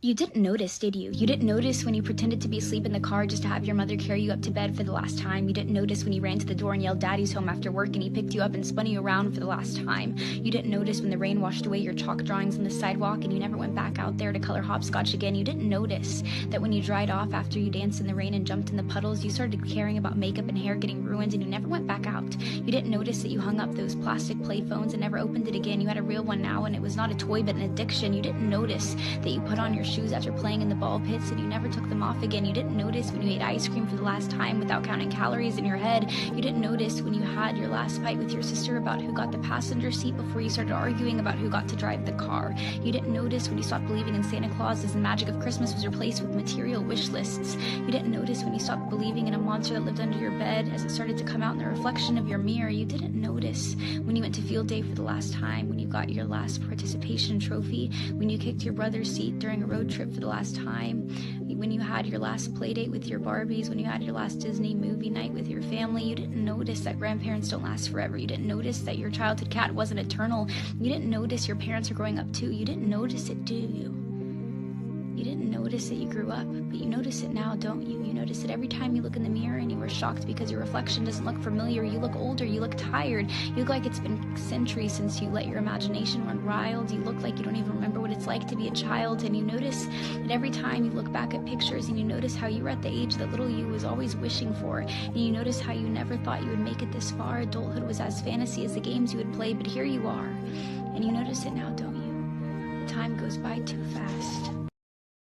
You didn't notice, did you? You didn't notice when you pretended to be asleep in the car just to have your mother carry you up to bed for the last time. You didn't notice when you ran to the door and yelled "Daddy's home" after work and he picked you up and spun you around for the last time. You didn't notice when the rain washed away your chalk drawings on the sidewalk and you never went back out there to color hopscotch again. You didn't notice that when you dried off after you danced in the rain and jumped in the puddles, you started caring about makeup and hair getting ruined and you never went back out. You didn't notice that you hung up those plastic play phones and never opened it again. You had a real one now and it was not a toy but an addiction. You didn't notice that you put on your shoes after playing in the ball pits and you never took them off again. You didn't notice when you ate ice cream for the last time without counting calories in your head. You didn't notice when you had your last fight with your sister about who got the passenger seat before you started arguing about who got to drive the car. You didn't notice when you stopped believing in Santa Claus as the magic of Christmas was replaced with material wish lists. You didn't notice when you stopped believing in a monster that lived under your bed as it started to come out in the reflection of your mirror. You didn't notice when you went to field day for the last time, when you got your last participation trophy, when you kicked your brother's seat during a road trip for the last time, when you had your last play date with your Barbies, when you had your last Disney movie night with your family. You didn't notice that grandparents don't last forever. You didn't notice that your childhood cat wasn't eternal. You didn't notice your parents are growing up too. You didn't notice it, do you? You didn't notice that you grew up, but you notice it now, don't you? You notice it every time you look in the mirror and you were shocked because your reflection doesn't look familiar. You look older, you look tired, you look like it's been centuries since you let your imagination run wild. You look like you don't even remember what it's like to be a child, and you notice that every time you look back at pictures and you notice how you were at the age that little you was always wishing for, and you notice how you never thought you would make it this far. Adulthood was as fantasy as the games you would play, but here you are, and you notice it now, don't you? The time goes by too fast.